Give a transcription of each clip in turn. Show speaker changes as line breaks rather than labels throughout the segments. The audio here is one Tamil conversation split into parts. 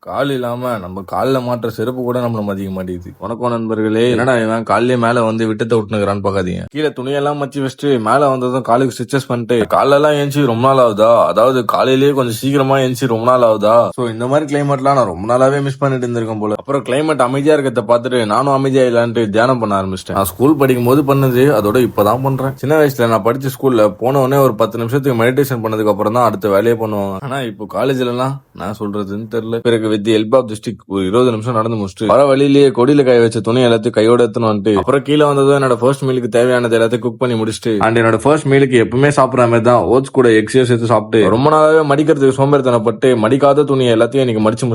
கால் இல்லாம நம்ம கால்ல மாற்ற செருப்பு கூட நம்மள மதிக்க மாட்டேங்குது. வணக்கம் நண்பர்களே. என்னடா இவன் காலையிலே மேல வந்து விட்டத்தை விட்டுனுக்குறான்னு பாக்காதீங்க. கீழே துணியெல்லாம் மச்சி வச்சுட்டு மேல வந்ததும் காலுக்கு ஸ்டிச்சஸ் பண்ணிட்டு காலெல்லாம் ஏஞ்சி ரொம்ப நாள் ஆகுதா, அதாவது காலையிலேயே கொஞ்சம் சீக்கிரமா ஏஞ்சி ரொம்ப நாள் ஆகுதா. சோ இந்த மாதிரி கிளைமேட்லாம் நான் ரொம்ப நாளாவே மிஸ் பண்ணிட்டு இருந்திருக்கேன் போல. அப்புறம் கிளைமேட் அமைதியா இருக்கிறத பார்த்துட்டு நானும் அமைதியா இல்லான்ட்டு தியானம் பண்ண ஆரம்பிச்சிட்டேன். நான் ஸ்கூல் படிக்கும் போது பண்ணது, அதோட இப்பதான் பண்றேன். சின்ன வயசுல நான் படிச்ச ஸ்கூல்ல போன உடனே ஒரு 10 நிமிஷத்துக்கு மெடிடேஷன் பண்ணதுக்கு அப்புறம் தான் அடுத்த வேலையே பண்ணுவாங்க. ஆனா இப்போ காலேஜ்ல எல்லாம் நான் சொல்றதுன்னு தெரியல. பிறகு with help of the stick ஒரு 20 நிமிஷம் நடந்து முடிச்சுட்டு வர வழியிலேயே கொடியில கை வச்ச துணி எல்லாத்தையும் கையோட எடுத்துன்னு வந்துட்டு அப்புறம் கீழே வந்ததும் என்னோட ஃபர்ஸ்ட் மீலுக்கு தேவையானது எல்லாத்தையும் குக் பண்ணி முடிச்சுட்டு அண்ட் என்னோட ஃபர்ஸ்ட் மீலுக்கு எப்பவுமே சாப்பிடுற மாதிரி தான் ஓட்ஸ் கூட எக்ஸைஸ் சேர்த்து சாப்பிட்டு ரொம்ப நாளாவே மடிக்கிறதுக்கு சோம்பேறித்தனப்பட்டு மடிக்காத துணியை எல்லாத்தையும் எனக்கு மடிச்சு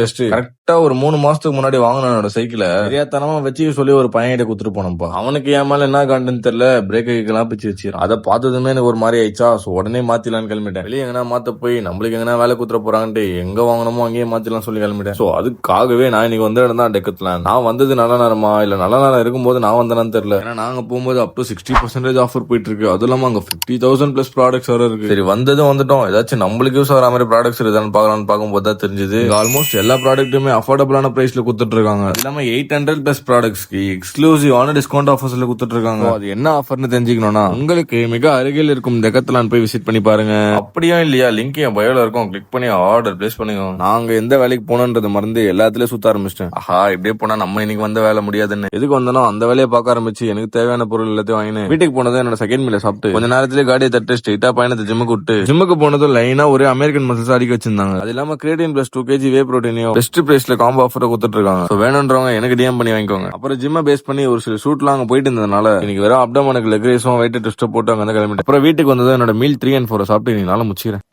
வச்சுட்டு கரெக்டா ஒரு 3 மாசத்துக்கு முன்னாடி வாங்கின என்னோட சைக்கிளை தெரியாதனமா வச்சு சொல்லி ஒரு பையன் குத்துட்டு போனப்பா. அவனுக்கு என் மேல என்ன காண்டுன்னு தெரியல, பிரேக் எல்லாம் பிச்சு வச்சிருக்கான். அதை பார்த்ததுமே எனக்கு ஒரு மாதிரி ஆயிடுச்சா. சோ உடனே மாத்திலான்னு கிளம்பிட்டேன். வெளியே எங்கன்னா மாத்த போய் நம்மளுக்கு எங்கன்னா வேலை குத்துற போறாங்கன்ட்டு எங்க வாங்கணுமோ அங்கேயே மாத்திலாம் சொல்லி கிளம்பிட்டேன். சோ அதுக்காகவே நான் இன்னைக்கு வந்து இடம் தான் டெக்கத்லான். நான் வந்தது நல்ல நேரமா இல்ல நல்ல நேரம் இருக்கும்போது நான் வந்தேன்னு தெரியல. ஏன்னா நாங்க போகும்போது அப் டு 60% ஆஃபர் போயிட்டு இருக்கு. அது இல்லாம அங்க 50,000 பிளஸ் ப்ராடக்ட்ஸ் வர இருக்கு. சரி வந்ததும் வந்துட்டோம், ஏதாச்சும் நம்மளுக்கு யூஸ் ஆகிற மாதிரி ப்ராடக்ட்ஸ் இருக்கான்னு பாக்கலாம்னு பார்க்கும்போது தான் தெரிஞ்சது ஆல்மோஸ்ட் எல்லா ப்ராடக்ட்டுமே அஃபோர்டபிளான பிரைஸ்ல குடுத்துட்டு இருக்காங்க. அது இல்லாம 800 பிளஸ் ப்ராடக்ட்ஸ்க்கு எக்ஸ்க்ளூசிவான டிஸ்கவுண்ட் ஆஃபர்ஸ்ல குடுத்துட்டு இருக்காங்க. அது என்ன ஆஃபர்னு தெரிஞ்சுக்கணும்னா உங்களுக்கு மிக அருகில் இருக்கும் டெக்கத்லான் போய் விசிட் பண்ணி பாருங்க. அப்படியா இல்லையா, லிங்க் என் பயோல இருக்கும், கிளிக் பண்ணி ஆர்டர் பிளேஸ் பண்ணிக்கோங்க. நாங்க எந்த வேலைக்கு போனோன்றது மறந்து எல்லாத்துலயும் சுத்த ஆரம்பிச்சிட்டேன். ஆஹா இப்படியே போனா நம்ம இன்னைக்கு வந்த வேலை முடியாதுன்னு எதுக்கு வந்தனோ அந்த வேலையை பார்க்க ஆரம்பிச்சு எனக்கு தேவையான பொருள் எல்லாத்தையும் வாங்கினு வீட்டுக்கு போனதும் என்னோட செகண்ட் மீல சாப்பிட்டு கொஞ்ச நேரத்திலே காடியை தட்டு ஸ்ட்ரெயிட்டா பயணத்தை ஜிம்முக்கு போனதும் லைனா ஒரே அமெரிக்கன் மசில்ஸ் அடிக்க வச்சிருந்தாங்க. அது இல்லாம கிரியேட்டின் பிளஸ் 2 kg வே புரோட்டீனையும் பெஸ்ட் பிரைஸ்ல காம்போ ஆஃபர் கொடுத்துட்டு இருக்காங்க. வேணும்ன்றவங்க எனக்கு டிஎம் பண்ணி வாங்கிக்கோங்க. அப்புறம் ஜிம்மை பேஸ் பண்ணி ஒரு சில ஷூட்லாம் அங்க போயிட்டு இருந்ததுனால இன்னைக்கு வெறும் அப்டமனுக்கு லெக் ரைஸும் வெயிட் டெஸ்ட் போட்டு அங்க வந்து கிளம்பிட்டு அப்புறம் வீட்டுக்கு வந்ததும் என்னோட மீல் 3 and 4 சாப்பிட்டு இன்னைக்கு நாளை முடிச்சிக்கிறேன்.